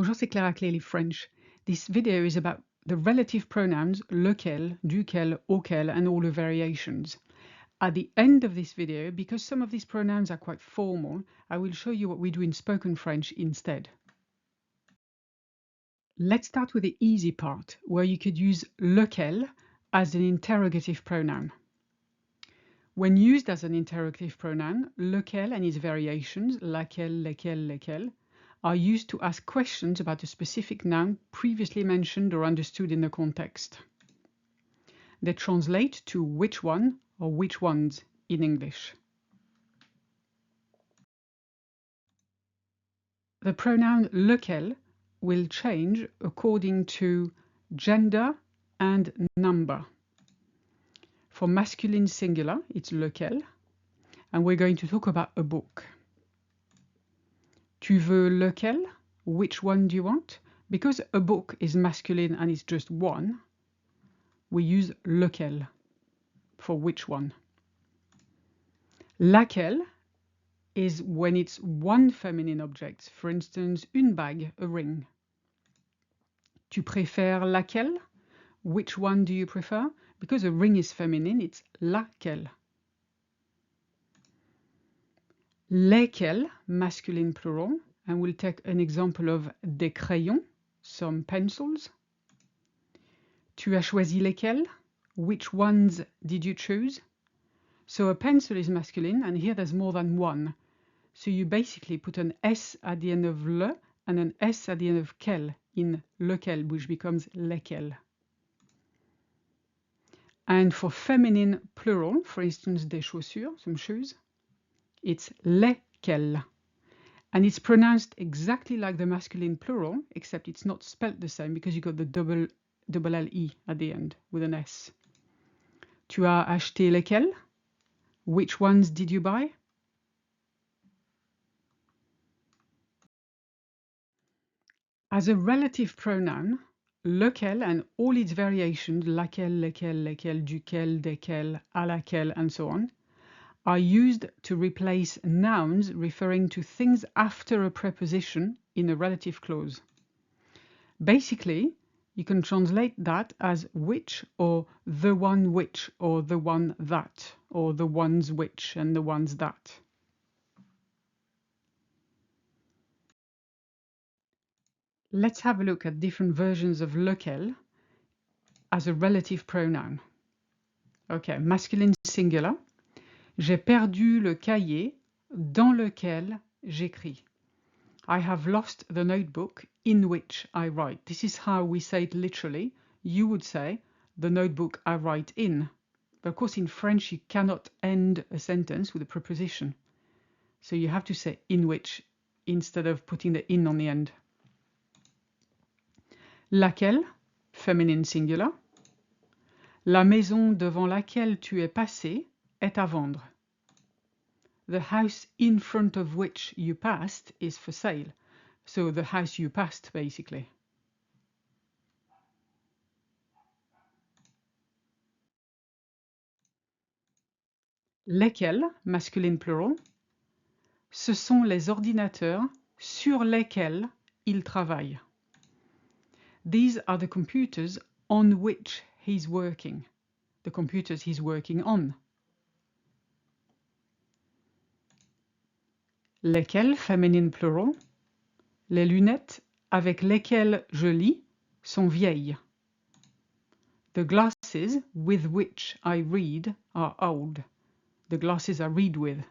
Bonjour, c'est Clara Clearly French. This video is about the relative pronouns lequel, duquel, auquel, and all the variations. At the end of this video, because some of these pronouns are quite formal, I will show you what we do in spoken French instead. Let's start with the easy part, where you could use lequel as an interrogative pronoun. When used as an interrogative pronoun, lequel and its variations, laquelle, lesquels, lesquels, are used to ask questions about a specific noun previously mentioned or understood in the context. They translate to which one or which ones in English. The pronoun lequel will change according to gender and number. For masculine singular, it's lequel, and we're going to talk about a book. Tu veux lequel? Which one do you want? Because a book is masculine and it's just one, we use lequel for which one. Laquelle is when it's one feminine object, for instance, une bague, a ring. Tu préfères laquelle? Which one do you prefer? Because a ring is feminine, it's laquelle. Lesquels, masculine plural, and we'll take an example of des crayons, some pencils. Tu as choisi lesquels? Which ones did you choose? So a pencil is masculine, and here there's more than one. So you basically put an S at the end of le and an S at the end of quel in lequel, which becomes lesquels. And for feminine plural, for instance, des chaussures, some shoes, it's lesquels. And it's pronounced exactly like the masculine plural, except it's not spelt the same because you got the double L-E at the end with an S. Tu as acheté lesquels? Which ones did you buy? As a relative pronoun, lequel and all its variations, laquelle, lesquels, lesquels, duquel, desquels, à laquelle, and so on, are used to replace nouns referring to things after a preposition in a relative clause. Basically, you can translate that as which or the one which or the one that or the ones which and the ones that. Let's have a look at different versions of lequel as a relative pronoun. Okay, masculine singular. J'ai perdu le cahier dans lequel j'écris. I have lost the notebook in which I write. This is how we say it literally. You would say the notebook I write in. But of course in French you cannot end a sentence with a preposition. So you have to say in which instead of putting the in on the end. Laquelle, feminine singular. La maison devant laquelle tu es passé est à vendre. The house in front of which you passed is for sale. So the house you passed, basically. Lesquels, masculine plural. Ce sont les ordinateurs sur lesquels il travaille. These are the computers on which he's working. The computers he's working on. Lesquels, feminine plural. Les lunettes avec lesquelles je lis sont vieilles. The glasses with which I read are old. The glasses I read with.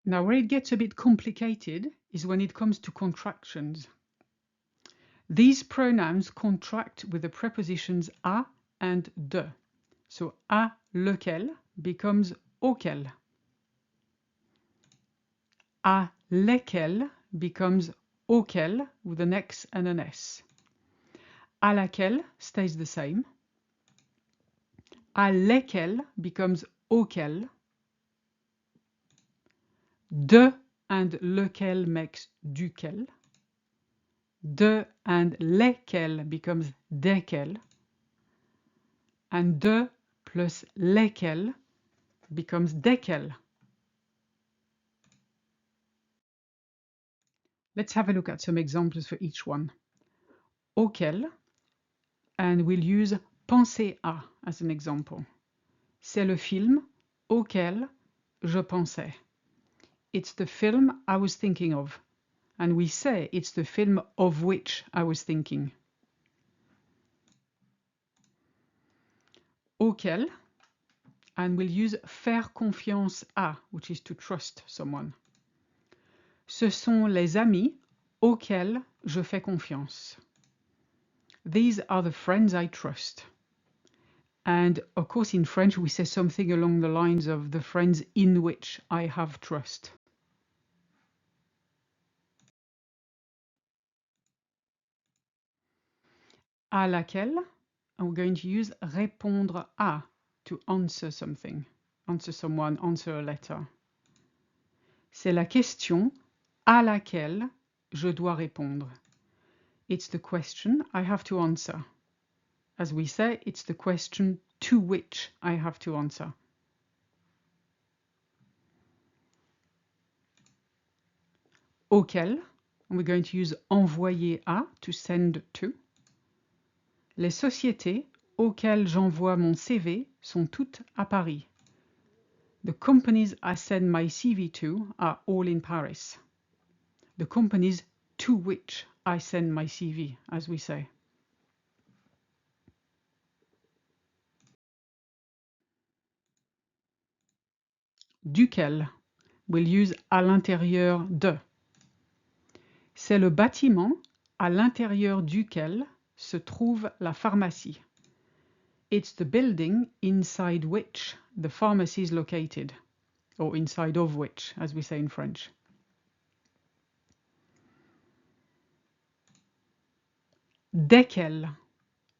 Now, where it gets a bit complicated is when it comes to contractions. These pronouns contract with the prepositions à and de. So à lequel becomes auquel. À lesquels becomes auquel with an X and an S. À laquelle stays the same. À lesquels becomes auquel. De and lequel makes duquel. De and lesquels becomes desquels. And de plus lesquels becomes desquels. Let's have a look at some examples for each one. Auquel, and we'll use penser à as an example. C'est le film auquel je pensais. It's the film I was thinking of. And we say it's the film of which I was thinking. Auquel, and we'll use faire confiance à, which is to trust someone. Ce sont les amis auxquels je fais confiance. These are the friends I trust. And of course in French we say something along the lines of the friends in which I have trust. À laquelle, and we're going to use répondre à to answer something, answer someone, answer a letter. C'est la question à laquelle je dois répondre. It's the question I have to answer. As we say, it's the question to which I have to answer. Auquel, and we're going to use envoyer à to send to. Les sociétés auxquelles j'envoie mon CV sont toutes à Paris. The companies I send my CV to are all in Paris. The companies to which I send my CV, as we say. Duquel, we'll use à l'intérieur de. C'est le bâtiment à l'intérieur duquel se trouve la pharmacie. It's the building inside which the pharmacy is located, or inside of which, as we say in French. Desquels,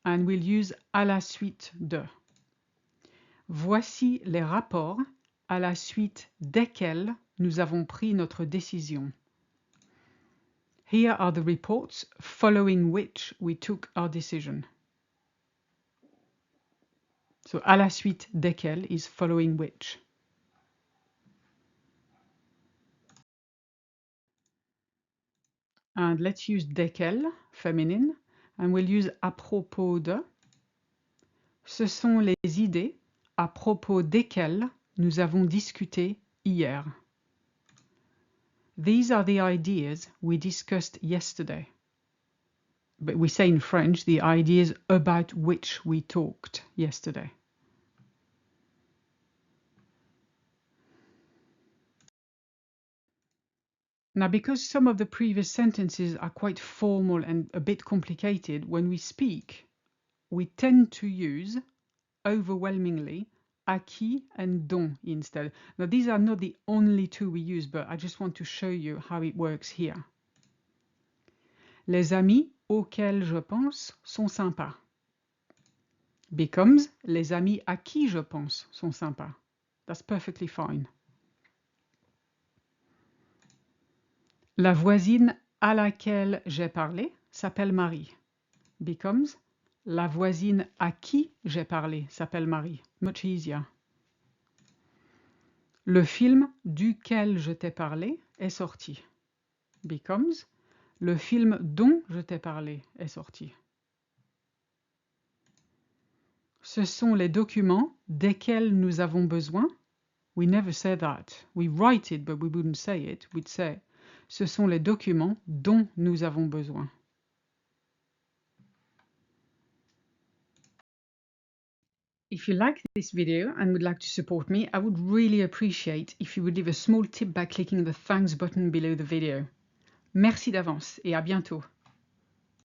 and we'll use à la suite de. Voici les rapports à la suite desquels nous avons pris notre décision. Here are the reports following which we took our decision. So à la suite desquels is following which. And let's use desquels, feminine, and we'll use à propos de. Ce sont les idées à propos desquelles nous avons discuté hier. These are the ideas we discussed yesterday. But we say in French, the ideas about which we talked yesterday. Now, because some of the previous sentences are quite formal and a bit complicated, when we speak, we tend to use, overwhelmingly, acquis and dont instead. Now, these are not the only two we use, but I just want to show you how it works here. Les amis auxquels je pense sont sympas. Becomes les amis à qui je pense sont sympas. That's perfectly fine. La voisine à laquelle j'ai parlé s'appelle Marie. Becomes la voisine à qui j'ai parlé s'appelle Marie. Much easier. Le film duquel je t'ai parlé est sorti. Becomes le film dont je t'ai parlé est sorti. Ce sont les documents desquels nous avons besoin. We never say that. We write it, but we wouldn't say it. We'd say ce sont les documents dont nous avons besoin. If you like this video and would like to support me, I would really appreciate if you would leave a small tip by clicking the thanks button below the video. Merci d'avance et à bientôt.